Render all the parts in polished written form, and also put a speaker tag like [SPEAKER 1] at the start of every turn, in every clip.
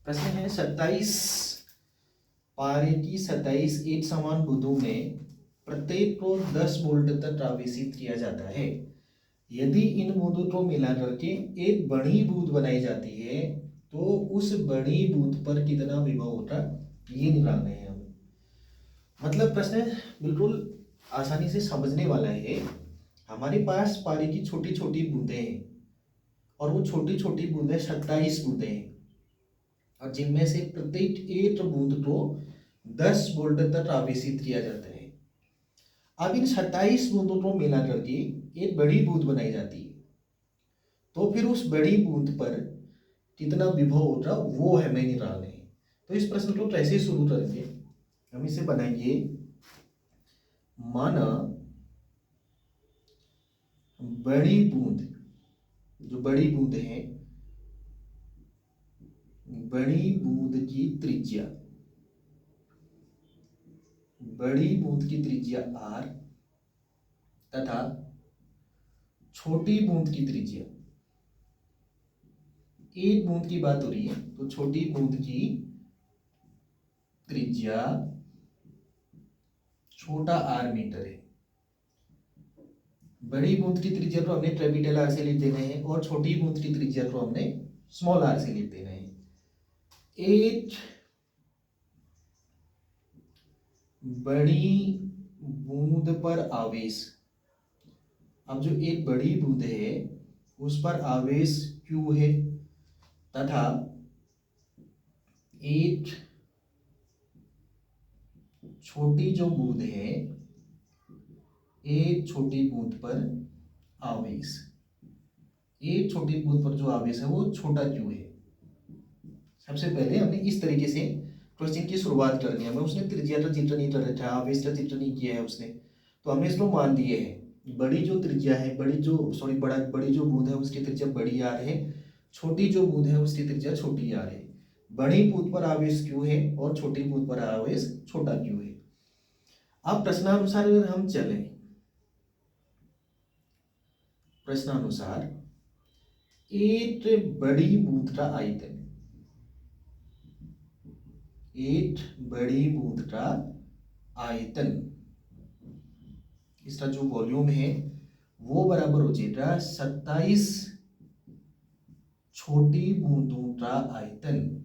[SPEAKER 1] प्रश्न है 27 पारे की 27 एक समान बूंदों में प्रत्येक को 10 वोल्ट तक आवेशित किया जाता है। यदि इन बूंदों को मिला करके एक बड़ी बूंद बनाई जाती है तो उस बड़ी बूंद पर कितना विभव होता ये निकालना है हमें। मतलब प्रश्न बिल्कुल आसानी से समझने वाला है। हमारे पास पानी की छोटी छोटी बूंदें हैं और वो छोटी छोटी बूंदें 27 बूंदें हैं और जिनमें से प्रत्येक एक बूंद को 10 वोल्ट तक आवेशित किया जाता है। अब इन 27 बूंदों को मिला करके एक बड़ी बूंद बनाई जाती है तो फिर उस बड़ी बूंद पर कितना विभव होगा वो हमें निकालना है। तो इस प्रश्न को कैसे शुरू करेंगे, हम इसे बनाएंगे माना बड़ी बूंद, जो बड़ी बूंद है बड़ी बूंद की त्रिज्या, बड़ी बूंद की त्रिज्या r तथा छोटी बूंद की त्रिज्या, एक बूंद की बात हो रही है तो छोटी बूंद की त्रिज्या छोटा r मीटर है। बड़ी बूंद की त्रिज्या को हमने कैपिटल R से लिख देना है और छोटी बूंद की त्रिज्या को हमने स्मॉल r से लिख देना है। एक बड़ी बूंद पर आवेश, अब जो एक बड़ी बूंद है उस पर आवेश Q है तथा एक छोटी जो बूंद है, एक छोटी बूंद पर आवेश, एक छोटी बूंद पर जो आवेश है वो छोटा Q है। सबसे पहले हमने इस तरीके से क्वेश्चन की शुरुआत करनी है। हमें उसने त्रिज्या का चित्र नहीं कर रखा, आवेश का चित्र नहीं किया है उसने, तो हमने इसको मान दिए है बड़ी जो त्रिज्या है, बड़ी जो बूंद है उसकी त्रिज्या बड़ी r है, छोटी जो बूंद है उसकी त्रिज्या छोटी r है। बड़ी बूंद पर आवेश Q है और छोटी बूंद पर आवेश छोटा Q है। अब प्रश्नानुसार अगर हम चलें, प्रश्नानुसार एक बड़ी बूंद का आयतन, एक बड़ी बूंद का आयतन, इसका जो वॉल्यूम है वो बराबर हो जाएगा 27 छोटी बूंदों का आयतन।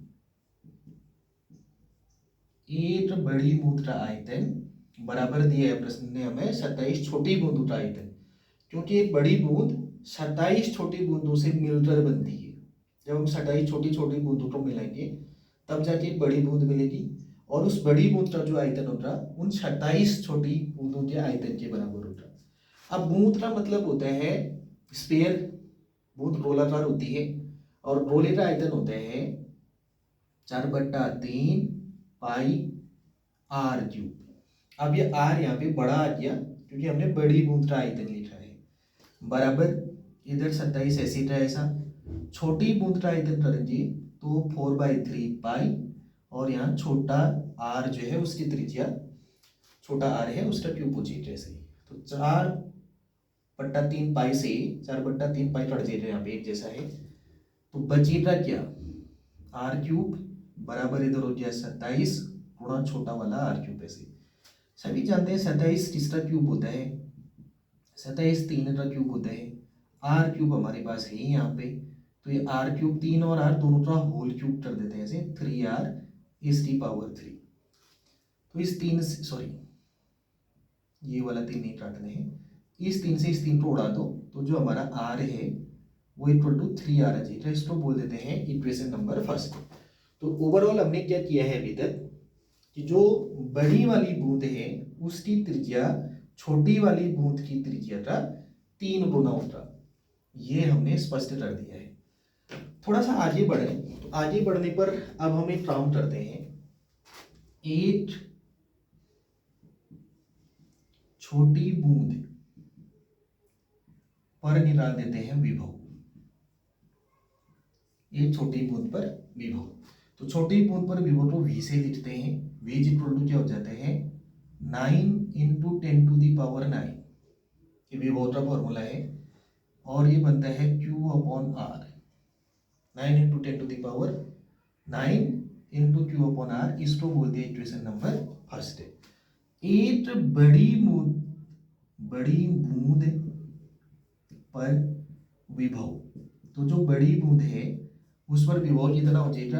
[SPEAKER 1] एक बड़ी बूंद का आयतन बराबर दिया है प्रश्न ने हमें 27 छोटी बूंदों का आयतन, क्योंकि एक बड़ी बूंद 27 छोटी बूंदों से मिलकर बनती है। जब हम 27 छोटी छोटी बूंदों को मिलाएंगे तब जाके एक बड़ी बूंद मिलेगी और उस बड़ी बूंद का जो आयतन होगा उन 27 छोटी बूंदों के आयतन के बराबर होगा। अब बूंद का मतलब होता है स्फीयर, बूंद गोलाकार होती है और गोले का आयतन होता है 4/3 पाई r क्यूब। अब ये r यहाँ पे बड़ा आ गया क्योंकि हमने बड़ी बूंद का आयतन लिखा है, बराबर इधर 27 ऐसे था ऐसा, छोटी बूंद का आयतन करेंगे तो 4/3 पाई और यहाँ छोटा r जो है उसकी त्रिज्या छोटा r है उसका क्यूब हो जाएगा ऐसे ही। तो 4/3 पाई से 4/3 पाई कट जाएगा यहाँ पे एक जैसा है, तो बचेगा क्या r क्यूब बराबर इधर हो गया 27 गुणा छोटा वाला r क्यूब। ऐसे सभी जानते हैं 27 किसका क्यूब होता है, 27 3 का क्यूब होता है। r क्यूब हमारे पास है यहाँ पे, तो ये r क्यूब 3 और r दोनों का होल क्यूब कर देते हैं ऐसे 3r इस की पावर 3। तो इस 3 से सॉरी ये वाला 3 नहीं काटने हैं, इस 3 से इस 3 को उड़ा दो तो जो हमारा r है वो इक्वल टू 3r आ जाएगा। इसको बोल देते हैं इक्वेशन नंबर फर्स्ट। तो ओवरऑल हमने क्या किया है अभी तक कि जो बड़ी वाली बूंद है उसकी त्रिज्या छोटी वाली बूंद की त्रिज्या का 3 गुना होता, ये हमने स्पष्ट कर दिया है। थोड़ा सा आगे बढ़े, तो आगे बढ़ने पर अब हम एक काम करते हैं, एक छोटी बूंद पर निकाल देते हैं विभव, एक छोटी बूंद पर विभव। तो छोटी बूंद पर विभव को v से लिखते हैं, v इक्वल टू क्या हो जाते हैं 9 इंटू 10⁹9, ये विभव का फॉर्मूला है और ये बनता है q/r, 9 into 10⁻⁹ 9 into Q upon R, इसको बोलते हैं इक्वेशन नंबर फर्स्ट। एक बड़ी बूंद पर विभव, तो जो बड़ी बूंद है उस पर विभव कितना हो जाएगा।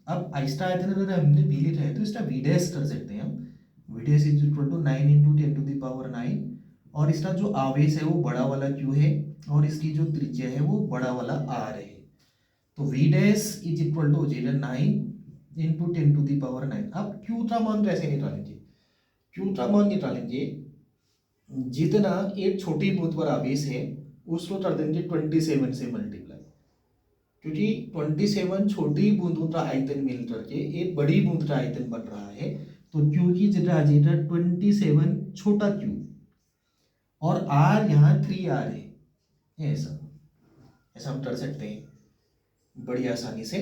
[SPEAKER 1] अब आहिस्ता आयतन अगर हमने वी लिखा है तो इसका वी डैश कर सकते हैं हम। V dash is equal to 9 into 10⁻⁹, और इसका जो आवेश है वो बड़ा वाला क्यू है और इसकी जो त्रिज्या है वो बड़ा वाला आर है। तो V dash is equal to हो जाएगा 9 इंटू 10⁻⁹। अब क्यू का मान कैसे निकालेंगे, क्यू का मान निकालेंगे जितना एक छोटी बूंद पर आवेश है उसको कर देंगे 27 से मल्टीप्लाई, क्योंकि 27 छोटी बूंदों का आयतन मिल करके एक बड़ी बूंद का आयतन बन रहा है। तो क्यू की जगह आ जाएगा 27 छोटा क्यू, और आर यहाँ 3R है। ऐसा ऐसा हम कर सकते हैं बड़ी आसानी से।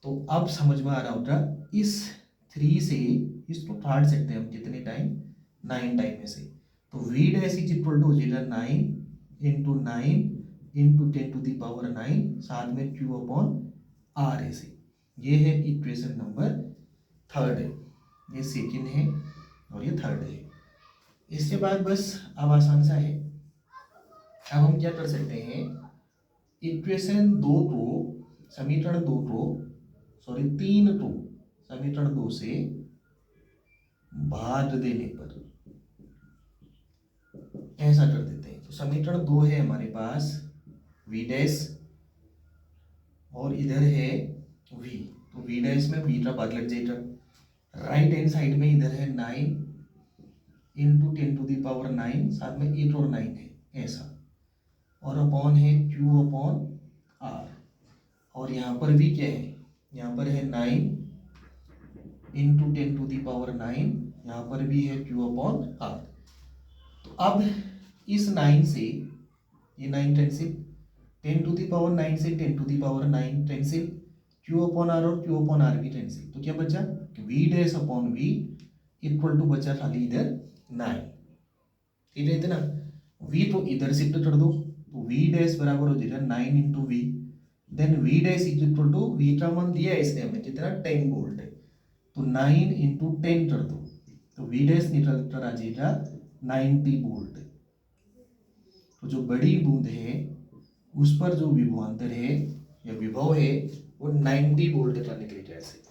[SPEAKER 1] तो अब समझ में आ रहा होगा, इस 3 से इसको काट सकते हैं हम कितने टाइम, 9 टाइम में से। तो V dash is equal to हो जाएगा 9 इंटू 9 इंटू 10⁻⁹, साथ में क्यू अपॉन आर ऐसे। ये है इक्वेशन नंबर थर्ड है, ये सेकंड है और ये थर्ड है। इसके बाद बस अब आसान सा है। अब हम क्या कर सकते हैं, इक्वेशन 2 को समीकरण 2 को सॉरी 3 को समीकरण 2 से भाग देने पर ऐसा कर देते हैं। तो समीकरण 2 है हमारे पास वी डैश, और इधर है वी, तो वी डैश में वी का भाग लग जाएगा। राइट हैंड साइड में इधर है 9 इंटू 10⁻⁹, साथ में 8 और 9 है ऐसा, और अपॉन है क्यू अपॉन आर। और यहाँ पर भी क्या है, यहाँ पर है 9 इंटू 10⁻⁹, यहाँ पर भी है क्यू अपॉन आर। तो अब इस 9 से ये 9 कैंसिल, 10⁻⁹ से 10⁻⁹ कैंसिल, क्यू अपॉन आर और क्यू अपॉन आर भी कैंसिल। तो क्या बचा, V dash upon V equal to बचा खाली इधर 9। ठीक है इतना, वी तो इधर शिफ्ट कर दो, तो वी डैश बराबर हो जाएगा 9 into V, then V dash is equal to, V का मान दिया है इसने हमें कितना 10 वोल्ट है, तो 9 इंटू 10 कर दो, तो वी डैश निकल कर आ जाएगा 90 वोल्ट। तो जो बड़ी बूंद है उस पर जो विभवांतर है या विभव है वो 90 वोल्ट का निकलेगा ऐसे।